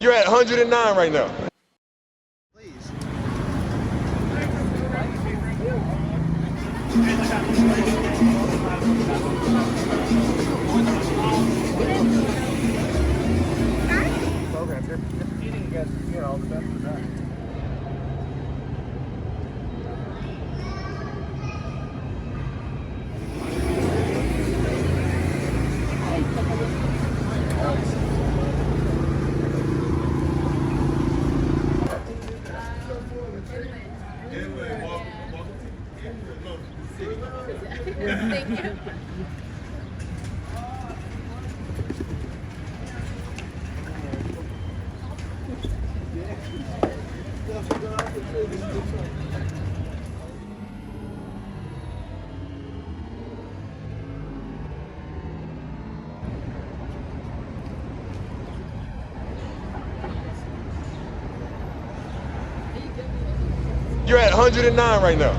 You're at 109 right now. Please. Programs. They're competing against, you know, the best of the best. Thank you. You're at 109 right now.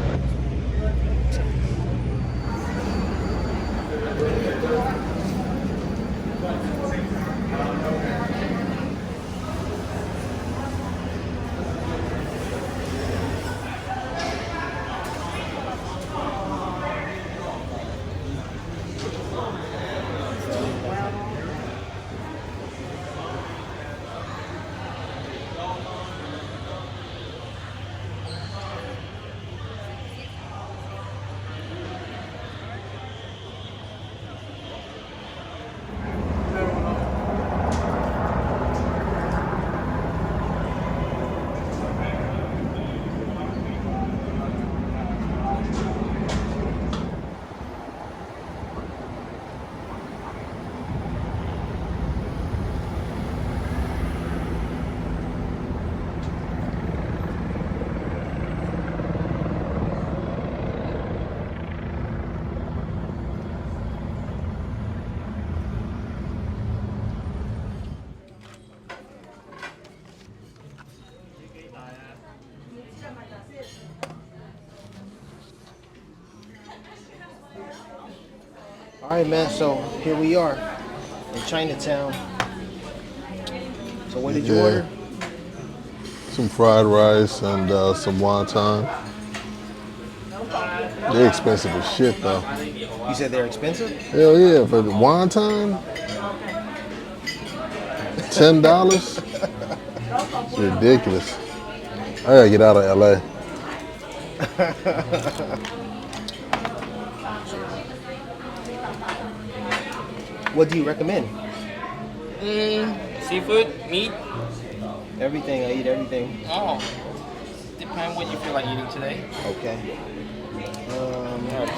All right, man. So here we are in Chinatown. So what did you order? Some fried rice and some wonton. They're expensive as shit, though. You said they're expensive? Hell yeah, for the wonton, $10. It's ridiculous. I gotta get out of LA. What do you recommend? Seafood, meat. Everything. I eat everything. Oh, depends what you feel like eating today. Okay.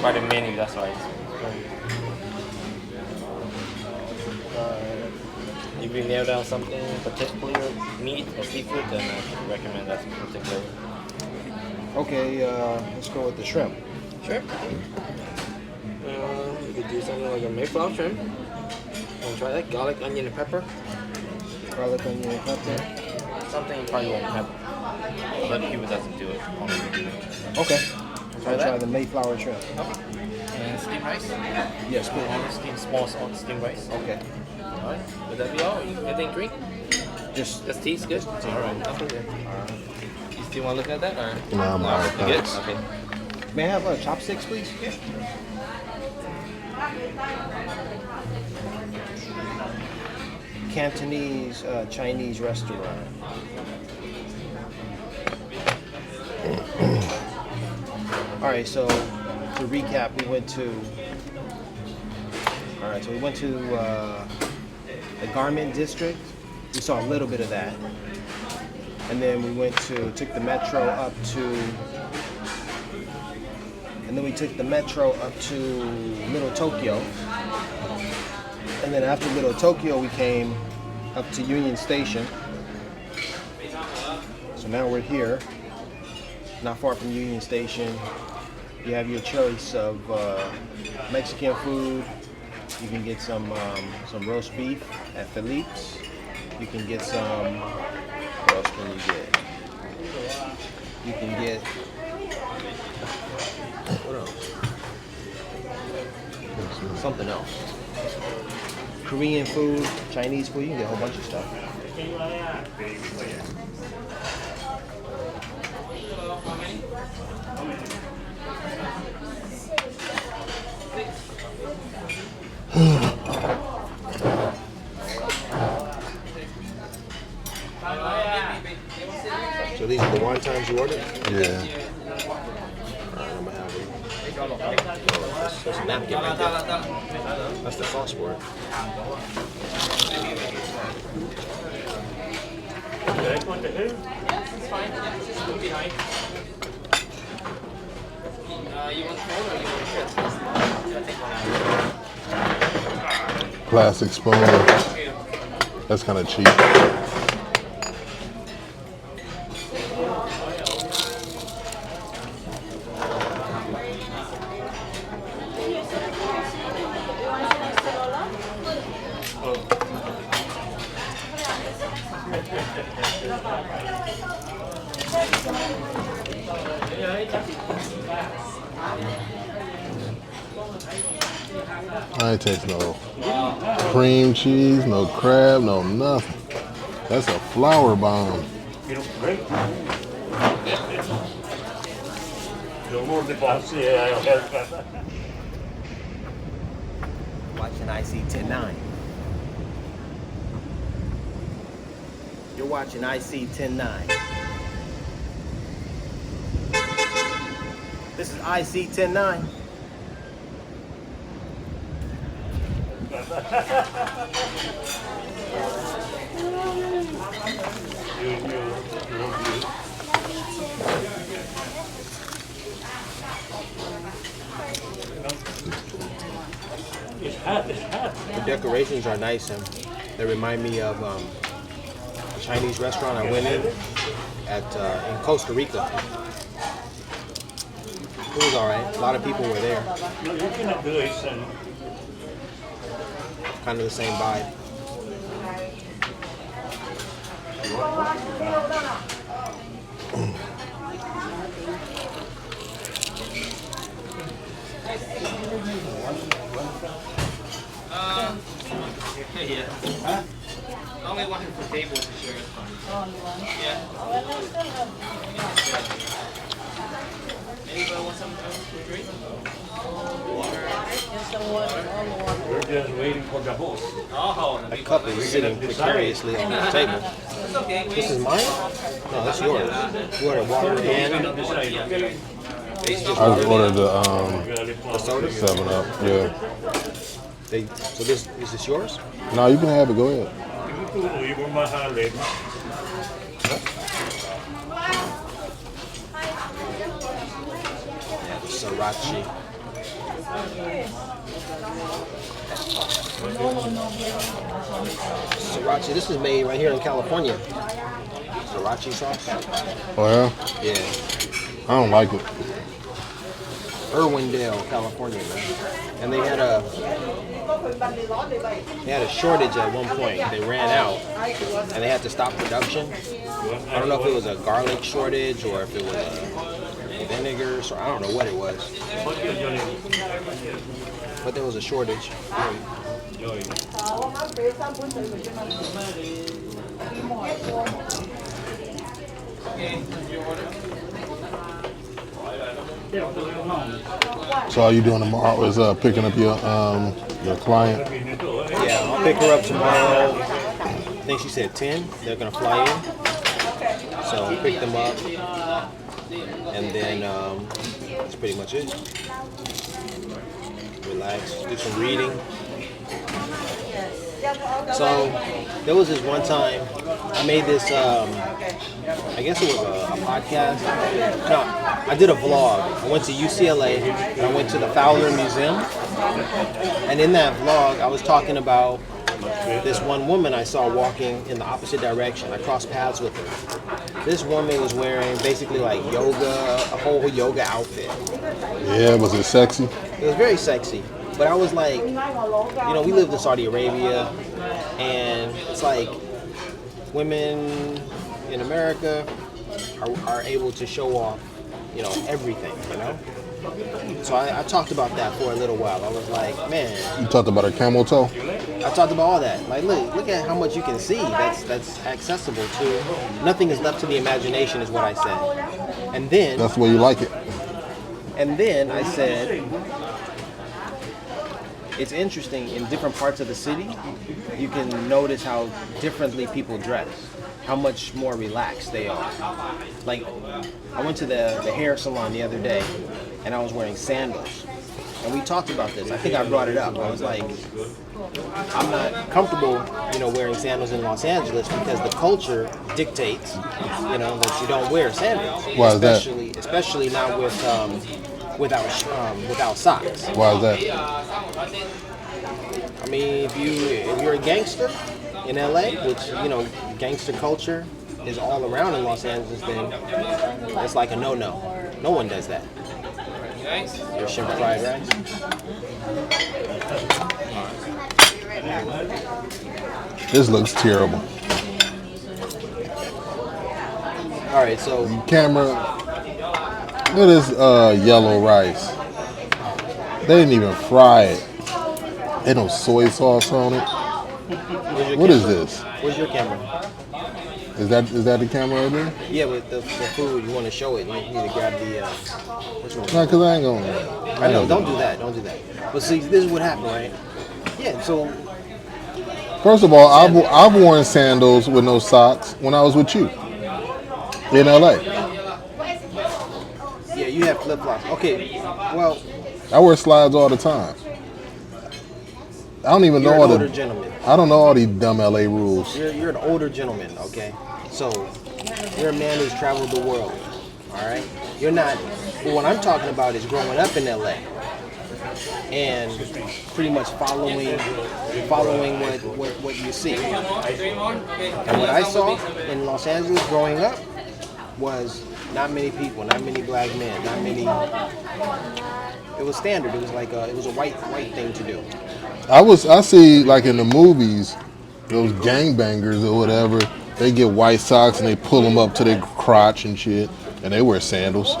Quite a menu, that's why. If you nail down something particular, meat or seafood, then I recommend that particular. Okay. Let's go with the shrimp. Sure. You could do something like a Mayflower shrimp. And try that garlic, onion, and pepper. Garlic, onion, and pepper. Something you probably won't have. But people doesn't do it. Only we do it. Okay. Try I'll try that. the Mayflower shrimp. Okay. And steamed rice. Yes, please. Small steamed rice. Okay. Alright, would that be all? Anything drink? Just tea's good? Alright, okay then. You still want to look at that? Or? Nah, I'm alright, You good? thanks. Okay. may I have chopsticks, please? Yeah. Cantonese Chinese restaurant. All right, so to recap, we went to the garment district. We saw a little bit of that, and then we took the metro up to Little Tokyo, and then after Little Tokyo, we came up to Union Station. So now we're here, not far from Union Station. You have your choice of Mexican food. You can get some roast beef at Philippe's. You can get some. What else can you get? You can get. What else? Something else. Korean food, Chinese food. You can get a whole bunch of stuff. So these are the wontons you ordered? Yeah. I'm gonna have it. There's a napkin right there. That's the sauce for it. Plastic spoon. That's kind of cheap. I ain't taste no cream cheese, no crab, no nothing. That's a flour bomb. Watching iSee109. You're watching iSee109. This is iSee109. The decorations are nice and they remind me of a Chinese restaurant I went in in Costa Rica. It was alright. A lot of people were there. Kind of the same vibe. Yeah. Only one for table to share is fine. Yeah. Anybody want some to drink? Water. We're just waiting for the host. Oh, A cup is sitting precariously on the table. it's okay. This is mine? No, that's yours. You ordered water and I just ordered the soda? 7-Up. Yeah. So this is this yours? No, you can have it. Go ahead. Sriracha. Sriracha. This is made right here in California. Sriracha sauce. Oh yeah? Yeah. I don't like it. Irwindale, California, man. And they had a shortage at one point. They ran out and they had to stop production. I don't know if it was a garlic shortage or if it was a vinegar, so I don't know what it was. But there was a shortage. So all you doing tomorrow is picking up your client? Yeah, I'll pick her up tomorrow. I think she said 10. They're gonna fly in. So I'll pick them up. And then that's pretty much it. Relax, do some reading. So there was this one time I made this, I guess it was a podcast. No, I did a vlog. I went to UCLA and I went to the Fowler Museum. And in that vlog, I was talking about this one woman I saw walking in the opposite direction. I crossed paths with her. This woman was wearing basically like yoga, a whole yoga outfit. Yeah, was it sexy? It was very sexy. But I was like, you know, we lived in Saudi Arabia, and it's like women in America are able to show off, you know, everything, you know? So I talked about that for a little while. I was like, man, You talked about a camel toe. I talked about all that. Like, look at how much you can see. That's accessible to. Nothing is left to the imagination, is what I said. And then That's the way you like it. I said, it's interesting in different parts of the city. You can notice how differently people dress, how much more relaxed they are. Like, I went to the hair salon the other day, and I was wearing sandals. And we talked about this. I think I brought it up. I was like, I'm not comfortable, wearing sandals in Los Angeles because the culture dictates, that you don't wear sandals. Why is that? Especially not without socks. Why is that? I mean, if you're a gangster in LA, which gangster culture is all around in Los Angeles, then it's like a no-no. No one does that. Your shrimp fried rice. This looks terrible. All right, so Camera, look at this yellow rice. They didn't even fry it. Ain't no soy sauce on it. What is this? where's your camera? Is that the camera right there? Yeah, with the food, you want to show it. You need to grab the. Which one? No, because I ain't gonna. I know. Don't do that. Don't do that. But see, this is what happened, right? Yeah. So First of all, I've worn sandals with no socks when I was with you in LA. yeah, you have flip flops. Okay. Well, I wear slides all the time. I don't even you're know an all older the. gentleman. I don't know all these dumb LA rules. You're an older gentleman. Okay. So you're a man who's traveled the world. All right. You're not. But what I'm talking about is growing up in LA and pretty much following what you see. And what I saw in Los Angeles growing up was not many people, not many black men, not many. It was standard. It was like it was a white thing to do. I see like in the movies, those gangbangers or whatever, they get white socks and they pull them up to their crotch and shit, and they wear sandals.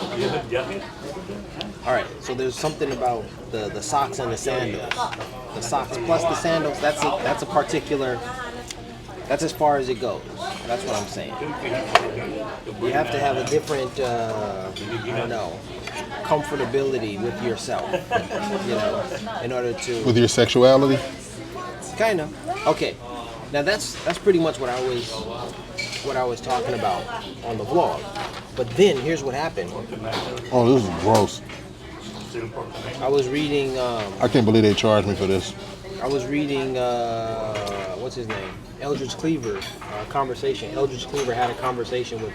All right, so there's something about the socks and the sandals. The socks plus the sandals, that's a particular, that's as far as it goes. That's what I'm saying. You have to have a different, comfortability with yourself, in order to... With your sexuality? Kind of. Okay. Now that's pretty much what I was talking about on the vlog. But then here's what happened. Oh, this is gross. I was reading. I can't believe they charged me for this. I was reading. What's his name? Eldridge Cleaver. Conversation. Eldridge Cleaver had a conversation with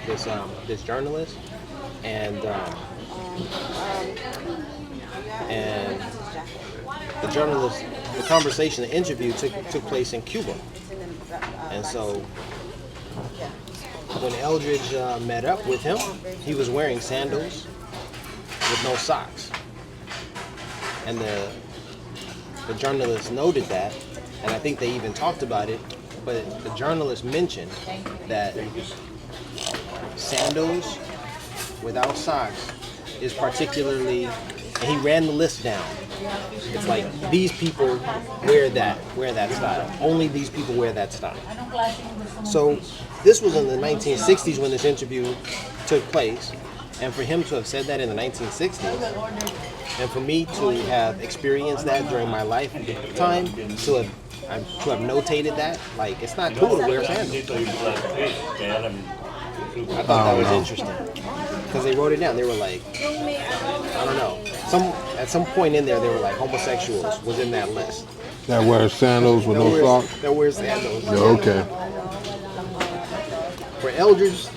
this journalist, and the journalist. The conversation, the interview took place in Cuba, and so when Eldridge met up with him, he was wearing sandals with no socks. And the journalist noted that, and I think they even talked about it, but the journalist mentioned that sandals without socks is particularly, and he ran the list down. It's like these people wear that style. Only these people wear that style. So this was in the 1960s when this interview took place, and for him to have said that in the 1960s, and for me to have experienced that during my lifetime, to have notated that, like, it's not cool to wear sandals. I thought that was interesting because they wrote it down. They were like, I don't know. At some point in there, they were like homosexuals was in that list. That wears sandals with no socks? That wears sandals. Yeah, okay. For Eldridge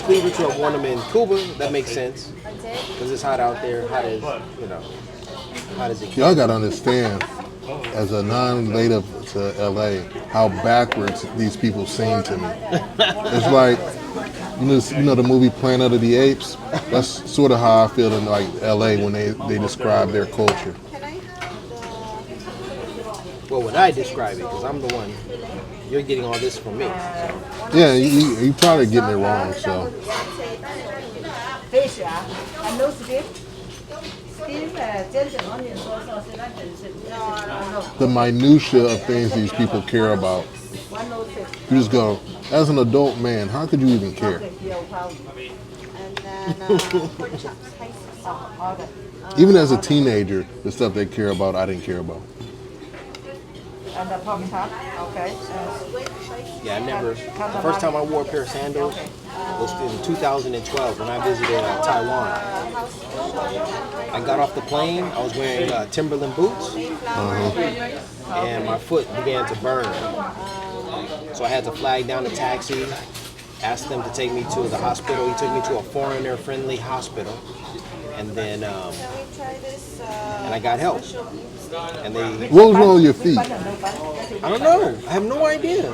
Cleaver to have worn them in Cuba, that makes sense because it's hot out there. Hot as it can. Y'all gotta understand, as a non-native to LA, how backwards these people seem to me. It's like, you know the movie Planet of the Apes? That's sort of how I feel in like LA when they describe their culture. Well, when I describe it, because I'm the one, you're getting all this from me. So. Yeah, you probably getting it wrong, so. the minutia of things these people care about. You just go, as an adult man, how could you even care? And then pork chops, spicy. Even as a teenager, the stuff they care about, I didn't care about. And the pork chop, okay. Yeah, I never. The first time I wore a pair of sandals was in 2012 when I visited Taiwan. I got off the plane. I was wearing Timberland boots, and my foot began to burn. So I had to flag down the taxi, ask them to take me to the hospital. He took me to a foreigner-friendly hospital, and then and I got help. And they. What was wrong with your feet? I don't know. I have no idea.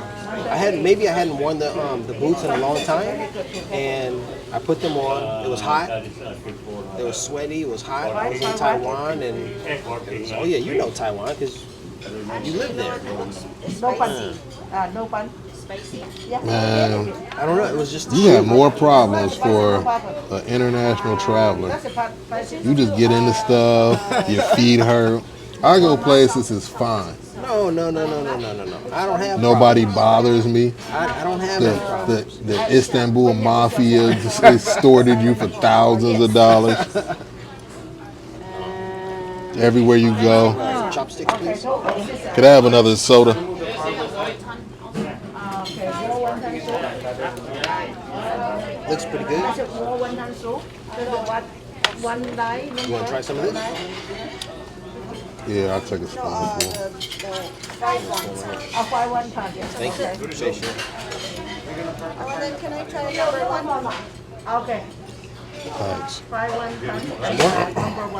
Maybe I hadn't worn the boots in a long time, and I put them on. It was hot. It was sweaty. It was hot. I was in Taiwan, and oh yeah, you know Taiwan because you live there. No bun. No bun. Spicy. Man, I don't know. It was just. you have more problems for an international traveler. You just get into stuff, your feet hurt. I go places, it's fine. No. I don't have. Nobody bothers me. I don't have any problems. The Istanbul Mafia extorted you for thousands of dollars. Everywhere you go. Chopsticks, please. Could I have another soda? Looks pretty good. One time soup. One day. You want to try some of this? Yeah, I'll take a spoonful. I'll buy one time. Thank you. Appreciate you. Oh, and then can I try number one? Okay. Thanks. Buy one time.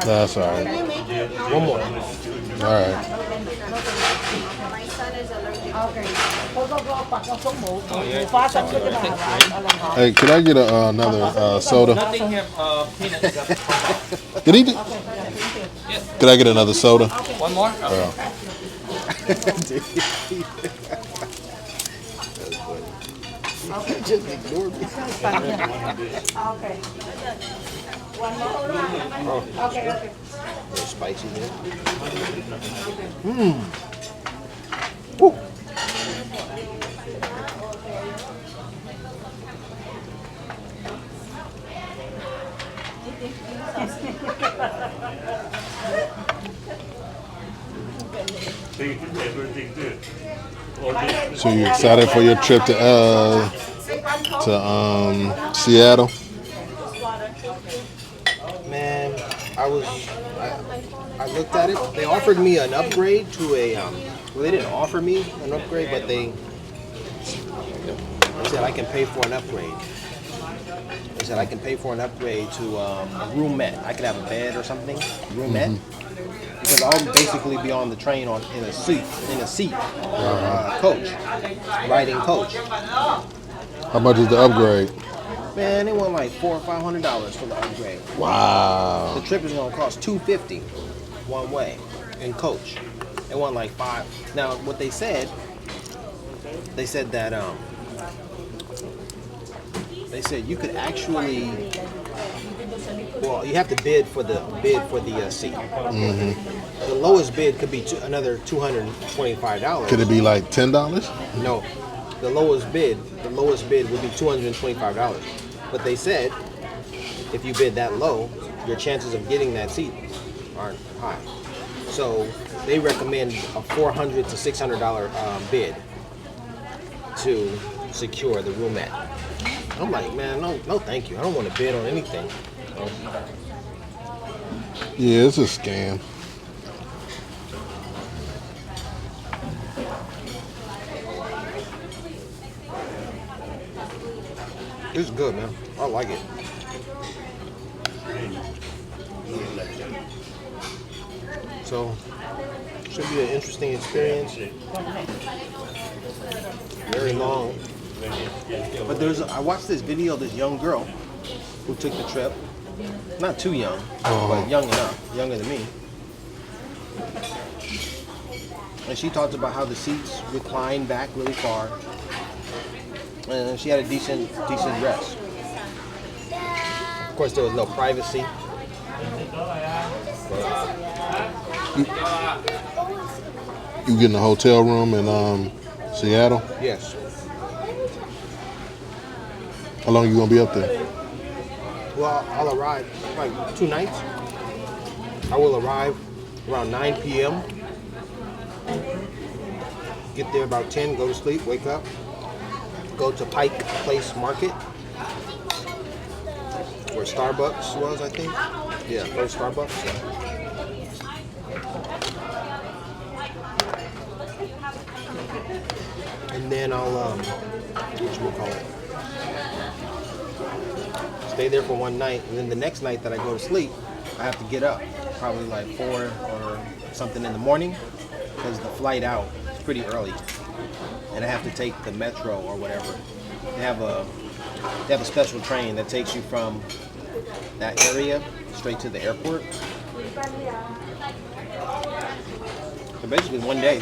That's all Can right. you make it? One more. All right. My son is allergic. Okay. เขาก็ปักเอาส้มหมูฟ้าจัดก็จะมาหาอะไรหา Hey, could I get another soda? Nothing here, peanuts. Did he? Could I get another soda? One more? Just ignored me. Okay. One more. Okay. A little spicy there. Woo. Everything good. So you excited for your trip to Seattle? Man, I looked at it. They offered me an upgrade to a. Well, they didn't offer me an upgrade, but they said I can pay for an upgrade. They said I can pay for an upgrade to a roomette. I could have a bed or something, roomette, because I'll basically be on the train in a seat, coach, riding coach. How much is the upgrade? Man, it went like $400 or $500 for the upgrade. Wow. The trip is gonna cost $250 one way in coach. It went like $5. Now, what they said that they said you could actually, well, you have to bid for the seat. The lowest bid could be another $225. Could it be like $10? No, the lowest bid would be $225. But they said if you bid that low, your chances of getting that seat aren't high. So they recommend a $400 to $600 bid to secure the roomette. I'm like, man, no, thank you. I don't want to bid on anything. Yeah, it's a scam. It's good, man. I like it. So, should be an interesting experience. Very long. But I watched this video of this young girl who took the trip. Not too young, but young enough, younger than me. And she talked about how the seats recline back really far. And she had a decent rest. Of course, there was no privacy. You getting a hotel room in Seattle? Yes. How long you gonna be up there? Well, I'll arrive like 2 nights. I will arrive around 9 p.m. Get there about 10, go to sleep, wake up, go to Pike Place Market, where Starbucks was, I think. Yeah, first Starbucks. And then I'll, whatchamacallit, stay there for one night, and then the next night that I go to sleep, I have to get up, probably like 4 or something in the morning, because the flight out is pretty early, and I have to take the metro or whatever. They have a special train that takes you from that area straight to the airport. So basically, one day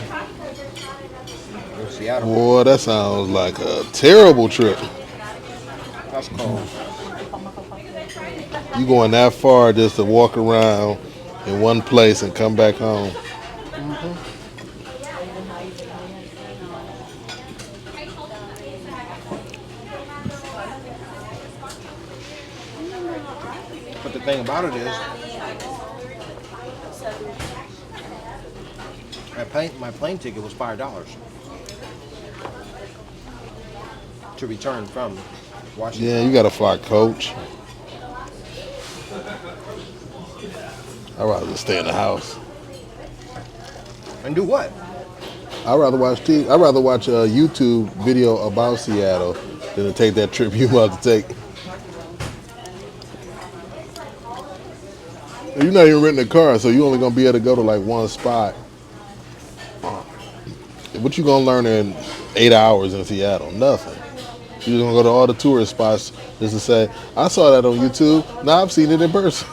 in Seattle. Boy, that sounds like a terrible trip. That's cold. You going that far just to walk around in one place and come back home? But the thing about it is, my plane ticket was $5 to return from Washington. Yeah, you got to fly coach. I'd rather just stay in the house. And do what? I'd rather watch TV. I'd rather watch a YouTube video about Seattle than to take that trip you about to take. You're not even renting a car, so you're only gonna be able to go to like one spot. What you gonna learn in 8 hours in Seattle? Nothing. You're gonna go to all the tourist spots just to say, I saw that on YouTube. Now I've seen it in person.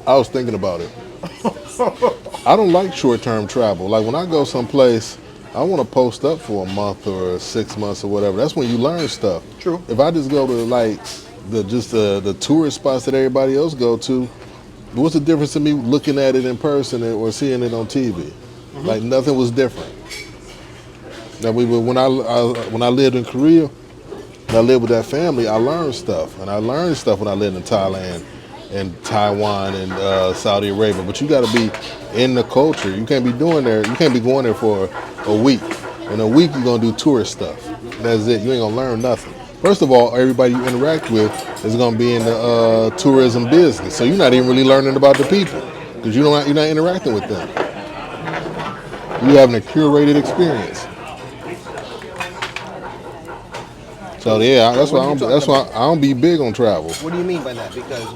I was thinking about it. I don't like short-term travel. Like when I go someplace, I want to post up for a month or 6 months or whatever. That's when you learn stuff. True. If I just go to like the tourist spots that everybody else go to, what's the difference in me looking at it in person or seeing it on TV? Like nothing was different. Now when I lived in Korea, and I lived with that family, I learned stuff, and I learned stuff when I lived in Thailand and Taiwan and Saudi Arabia. But you got to be in the culture. You can't be doing there. You can't be going there for a week. In a week, you're gonna do tourist stuff. That's it. You ain't gonna learn nothing. First of all, everybody you interact with is gonna be in the tourism business, so you're not even really learning about the people because you're not interacting with them. You're having a curated experience. So yeah, that's why I don't be big on travel. What do you mean by that? Because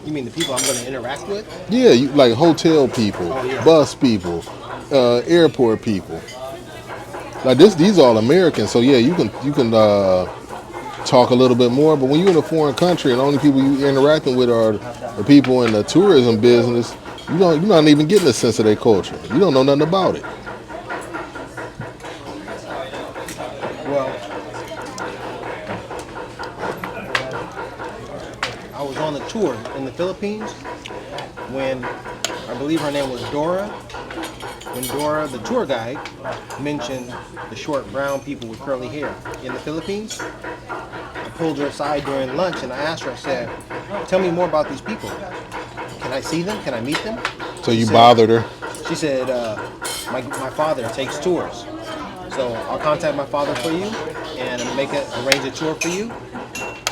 you mean the people I'm going to interact with? Yeah, you like hotel people, bus people, airport people. Like these are all Americans, so yeah, you can talk a little bit more. But when you're in a foreign country and the only people you're interacting with are the people in the tourism business, you're not even getting a sense of their culture. You don't know nothing about it. Well, I was on a tour in the Philippines when I believe her name was Dora. When Dora, the tour guide, mentioned the short brown people with curly hair in the Philippines, I pulled her aside during lunch and I asked her, I said, tell me more about these people. Can I see them? Can I meet them? So you bothered her? She said, my father takes tours. So I'll contact my father for you and arrange a tour for you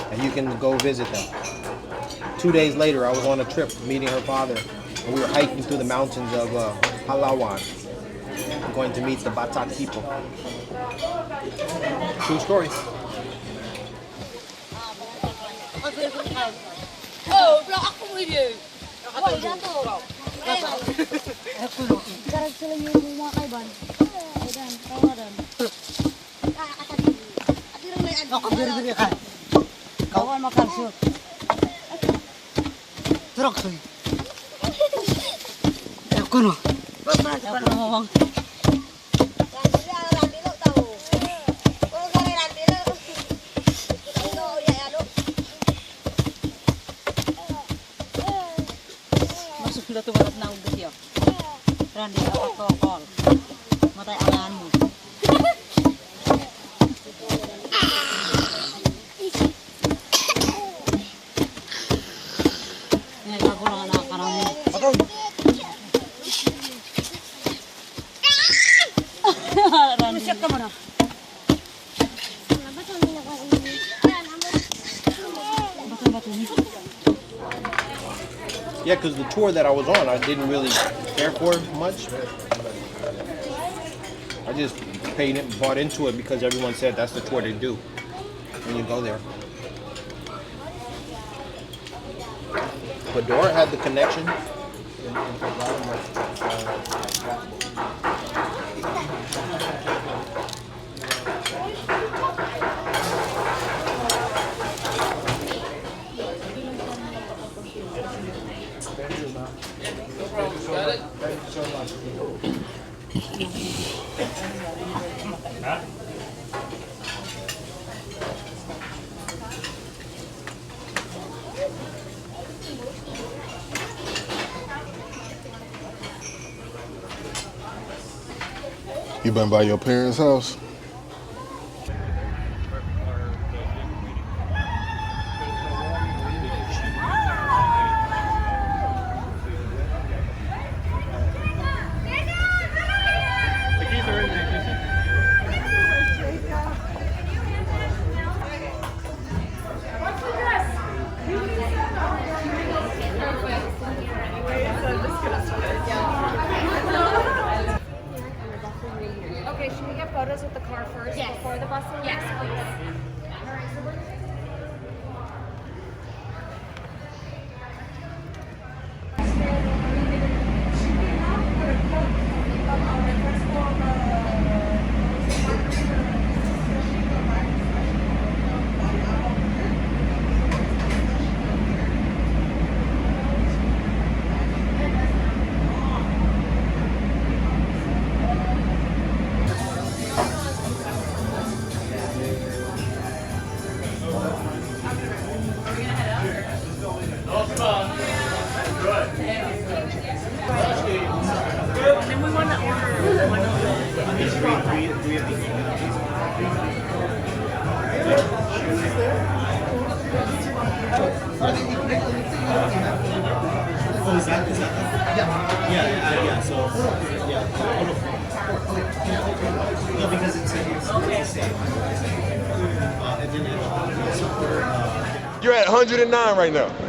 and you can go visit them. 2 days later, I was on a trip meeting her father and we were hiking through the mountains of Palawan, going to meet the Batak people. True story. Oh, vlog aku review. Wah, jatuh. Cara sila yung mga kaiban. Ayan, tawa dan. Ako diri ka. Kawan makan shoot. Trok soy. Ako no. Ako ngomong. Sudah tu baru nang dia. Randi apa tokol. Matai anganmu. Ini aku orang anak karamu. Randi siap kemana? Yeah, because the tour that I was on, I didn't really care for much. I just bought into it because everyone said that's the tour they do when you go there. But Dora had the connection. You been by your parents' house? Okay, should we get photos with the car first before the bus? Yes, please. You're at 109 right now.